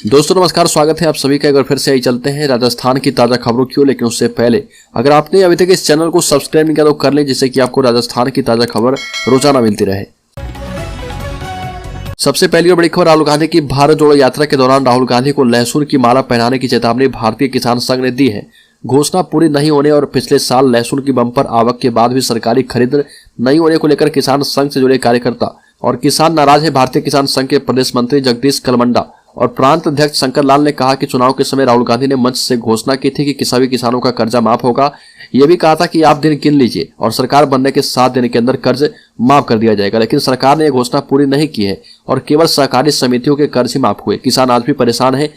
दोस्तों नमस्कार, स्वागत है आप सभी का। एक बार फिर से आई चलते हैं राजस्थान की ताजा खबरों की ओर। लेकिन उससे पहले अगर आपने अभी तक इस चैनल को सब्सक्राइब नहीं किया तो कर लें, जिससे कि आपको राजस्थान की ताजा खबर रोजाना मिलती रहे। सबसे पहली और बड़ी खबर राहुल गांधी की भारत जोड़ो यात्रा के दौरान राहुल गांधी को लहसुन की माला पहनाने की चेतावनी भारतीय किसान संघ ने दी है। घोषणा पूरी नहीं होने और पिछले साल लहसुन की बम्पर आवक के बाद भी सरकारी खरीद नहीं होने को लेकर किसान संघ से जुड़े कार्यकर्ता और किसान नाराज है। भारतीय किसान संघ के प्रदेश मंत्री जगदीश कलमंडा और प्रांत अध्यक्ष शंकर लाल ने कहा कि चुनाव के समय राहुल गांधी ने मंच से घोषणा की थी कि सभी किसानों का कर्जा माफ होगा। यह भी कहा था कि आप दिन गिन लीजिए और सरकार बनने के 7 दिन के अंदर कर्ज माफ कर दिया जाएगा। लेकिन सरकार ने यह घोषणा पूरी नहीं की है और केवल सहकारी समितियों के कर्ज ही माफ हुए। किसान आज भी परेशान है।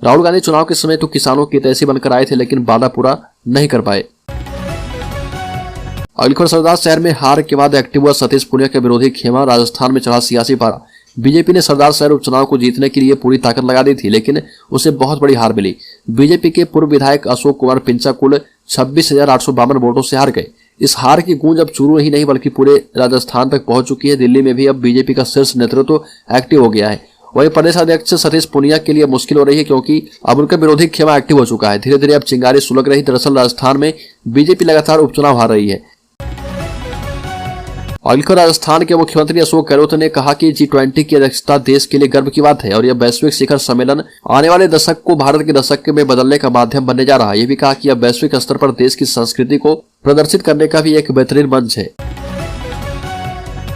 राहुल गांधी चुनाव के समय तो किसानों की तैसी बनकर आए थे, लेकिन वादा पूरा नहीं कर पाए। अगली खबर, सरदार शहर में हार के बाद एक्टिव हुआ सतीश पुनिया के विरोधी खेमा। राजस्थान में चढ़ा सियासी पारा। बीजेपी ने सरदार शहर उपचुनाव को जीतने के लिए पूरी ताकत लगा दी थी, लेकिन उसे बहुत बड़ी हार मिली। बीजेपी के पूर्व विधायक अशोक कुमार पिंचा कुल 26,852 वोटों से हार गए। इस हार की गूंज अब चूरू ही नहीं बल्कि पूरे राजस्थान तक पहुंच चुकी है। दिल्ली में भी अब बीजेपी का शीर्ष नेतृत्व एक्टिव हो गया है। वहीं प्रदेश अध्यक्ष सतीश पुनिया के लिए मुश्किल हो रही है, क्योंकि अब उनका विरोधी खेमा एक्टिव हो चुका है। धीरे धीरे अब चिंगारी सुलग रही। दरअसल राजस्थान में बीजेपी लगातार उपचुनाव हार रही है। राजस्थान के मुख्यमंत्री अशोक गहलोत ने कहा कि G20 की अध्यक्षता देश के लिए गर्व की बात है और यह वैश्विक शिखर सम्मेलन आने वाले दशक को भारत के दशक में बदलने का माध्यम बनने जा रहा है। यह भी कहा कि यह वैश्विक स्तर पर देश की संस्कृति को प्रदर्शित करने का भी एक बेहतरीन मंच है।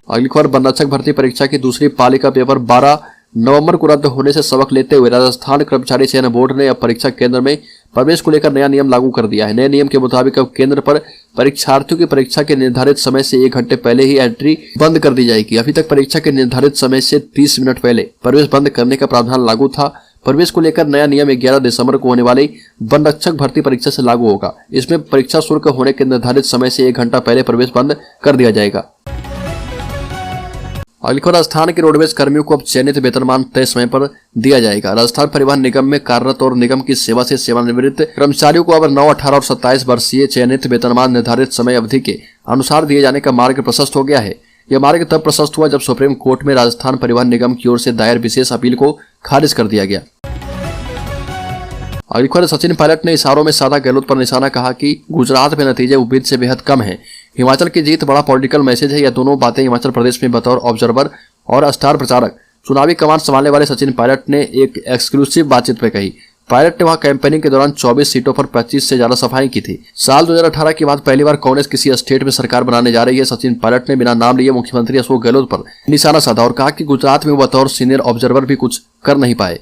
अगली खबर, वनरक्षक भर्ती परीक्षा की दूसरी पाली का पेपर 12 नवंबर को रद्द होने से सबक लेते हुए राजस्थान कर्मचारी चयन बोर्ड ने अब परीक्षा केंद्र में प्रवेश को लेकर नया नियम लागू कर दिया है। नए नियम के मुताबिक अब केंद्र पर परीक्षार्थियों की परीक्षा के निर्धारित समय से 1 घंटे पहले ही एंट्री बंद कर दी जाएगी। अभी तक परीक्षा के निर्धारित समय से 30 मिनट पहले प्रवेश बंद करने का प्रावधान लागू था। प्रवेश को लेकर नया नियम 11 दिसंबर को होने वाली वनरक्षक भर्ती परीक्षा से लागू होगा। इसमें परीक्षा शुल्क होने के निर्धारित समय से 1 घंटा पहले प्रवेश बंद कर दिया जाएगा। अगली खबर, राजस्थान के रोडवेज कर्मियों को अब चयनित वेतनमान तय समय पर दिया जाएगा। राजस्थान परिवहन निगम में कार्यरत और निगम की सेवा से सेवानिवृत्त कर्मचारियों को अब 9, 18 और 27 वर्षीय चयनित वेतनमान निर्धारित समय अवधि के अनुसार दिए जाने का मार्ग प्रशस्त हो गया है। यह मार्ग तब प्रशस्त हुआ जब सुप्रीम कोर्ट में राजस्थान परिवहन निगम की ओर से दायर विशेष अपील को खारिज कर दिया गया। अगली खबर, सचिन पायलट ने इशारों में साधा गहलोत पर निशाना, कहा कि गुजरात में नतीजे उम्मीद से बेहद कम है। हिमाचल की जीत बड़ा पॉलिटिकल मैसेज है। यह दोनों बातें हिमाचल प्रदेश में बतौर ऑब्जर्वर और स्टार प्रचारक चुनावी कमान संभालने वाले सचिन पायलट ने एक एक्सक्लूसिव बातचीत में कही। पायलट ने वहां कैंपेनिंग के दौरान 24 सीटों पर 25 से ज्यादा सफाई की थी। साल 2018 के बाद पहली बार कांग्रेस किसी स्टेट में सरकार बनाने जा रही है। सचिन पायलट ने बिना नाम लिए मुख्यमंत्री अशोक गहलोत पर निशाना साधा और कहा कि गुजरात में वो बतौर सीनियर ऑब्जर्वर भी कुछ कर नहीं पाए।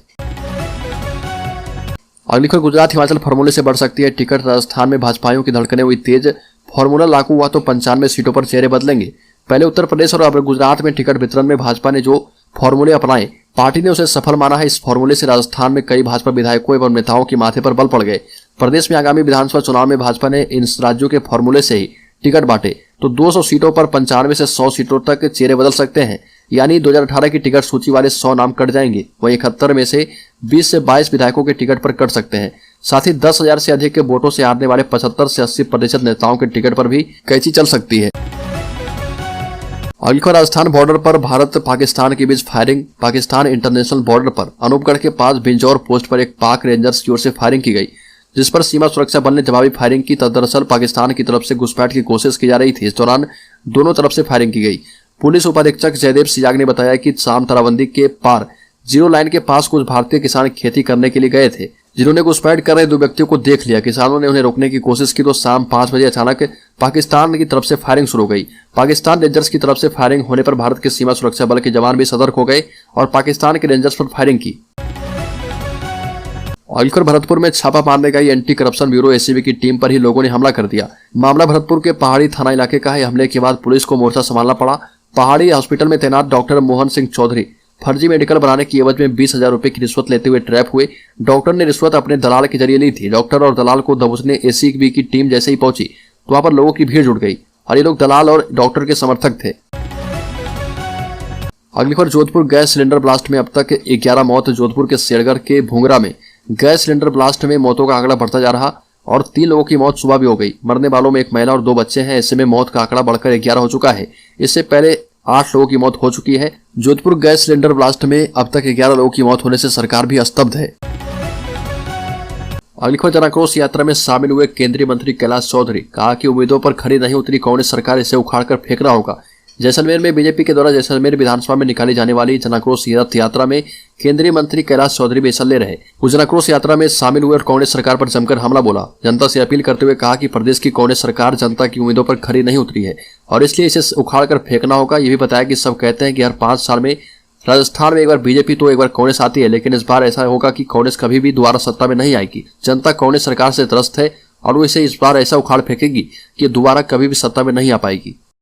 अगली खबर, गुजरात हिमाचल फार्मूले से बढ़ सकती है टिकट। राजस्थान में भाजपाइयों की धड़कनें हुई तेज। फार्मूला लागू हुआ तो 95 सीटों पर चेहरे बदलेंगे। पहले उत्तर प्रदेश और अब गुजरात में टिकट वितरण में भाजपा ने जो फार्मूले अपनाए, पार्टी ने उसे सफल माना है। इस फार्मूले से राजस्थान में कई भाजपा विधायकों एवं नेताओं के माथे पर बल पड़ गए। प्रदेश में आगामी विधानसभा चुनाव में भाजपा ने इन राज्यों के फार्मूले से ही टिकट बांटे तो 200 सीटों पर 95 से 100 सीटों तक चेहरे बदल सकते हैं। यानी 2018 की टिकट सूची वाले 100 नाम कट जाएंगे। वहीं 71 में से 20 से 22 विधायकों के टिकट पर कट सकते हैं। साथ ही 10,000 से अधिक के वोटों से हारने वाले 75 से 80% नेताओं के टिकट पर भी कैंची चल सकती है। अगली खबर, राजस्थान बॉर्डर पर भारत पाकिस्तान के बीच फायरिंग। पाकिस्तान इंटरनेशनल बॉर्डर पर अनूपगढ़ के पास बिंजौर पोस्ट पर एक पाक रेंजर्स की ओर से फायरिंग की गई, जिस पर सीमा सुरक्षा बल ने जवाबी फायरिंग की। दरअसल पाकिस्तान की तरफ से घुसपैठ की कोशिश की जा रही थी। इस दौरान दोनों तरफ से फायरिंग की गई। पुलिस उपाधीक्षक जयदेव सियाग ने बताया कि शाम ताराबंदी के पार जीरो लाइन के पास कुछ भारतीय किसान खेती करने के लिए गए थे, जिन्होंने घुसपैठ कर रहे 2 व्यक्तियों को देख लिया। किसानों ने उन्हें रोकने की कोशिश की तो शाम 5 बजे अचानक पाकिस्तान की तरफ से फायरिंग शुरू हो गई। पाकिस्तान रेंजर्स की तरफ से फायरिंग होने पर भारत के सीमा सुरक्षा बल के जवान भी सतर्क हो गए और पाकिस्तान के रेंजर्स पर फायरिंग की। और भरतपुर में छापा मारने गई एंटी करप्शन ब्यूरो एसीबी की टीम पर ही लोगों ने हमला कर दिया। मामला भरतपुर के पहाड़ी थाना इलाके का है। हमले के बाद पुलिस को मोर्चा संभालना पड़ा। पहाड़ी हॉस्पिटल में तैनात डॉक्टर मोहन सिंह चौधरी फर्जी मेडिकल बनाने की एवज में 20,000 रुपए की रिश्वत लेते हुए ट्रैप हुए। डॉक्टर ने रिश्वत अपने दलाल के जरिए ली थी। डॉक्टर और दलाल को दबोचने एसीबी की टीम जैसे ही पहुंची तो वहां पर लोगों की भीड़ जुट गई और ये लोग दलाल और डॉक्टर के समर्थक थे। अगली खबर, जोधपुर गैस सिलेंडर ब्लास्ट में अब तक 11 मौत। जोधपुर के शेरगढ़ के भूंगरा में गैस सिलेंडर ब्लास्ट में मौतों का आंकड़ा बढ़ता जा रहा और 3 लोगों की मौत सुबह भी हो गई। मरने वालों में एक महिला और 2 बच्चे हैं। ऐसे में मौत का आंकड़ा बढ़कर 11 हो चुका है। इससे पहले 8 लोगों की मौत हो चुकी है। जोधपुर गैस सिलेंडर ब्लास्ट में अब तक 11 लोगों की मौत होने से सरकार भी स्तब्ध है। अगली खबर, जनाक्रोश यात्रा में शामिल हुए केंद्रीय मंत्री कैलाश चौधरी, कहा कि उम्मीदों पर खरी नहीं उतरी कांग्रेस सरकार, इसे उखाड़कर फेंकना होगा। जैसलमेर में बीजेपी के द्वारा जैसलमेर विधानसभा में निकाली जाने वाली जनाक्रोश रथ यात्रा में केंद्रीय मंत्री कैलाश चौधरी भी हिस्सा ले रहे। उस जनाक्रोश यात्रा में शामिल हुए और कांग्रेस सरकार पर जमकर हमला बोला। जनता से अपील करते हुए कहा कि प्रदेश की कांग्रेस सरकार जनता की उम्मीदों पर खरी नहीं उतरी है और इसलिए इसे उखाड़कर फेंकना होगा। ये भी बताया कि सब कहते हैं कि हर 5 साल में राजस्थान में एक बार बीजेपी तो एक बार कांग्रेस आती है, लेकिन इस बार ऐसा होगा कि कांग्रेस कभी भी दोबारा सत्ता में नहीं आएगी। जनता कांग्रेस सरकार से त्रस्त है और वो इसे इस बार ऐसा उखाड़ फेंकेगी कि दोबारा कभी भी सत्ता में नहीं आ पाएगी।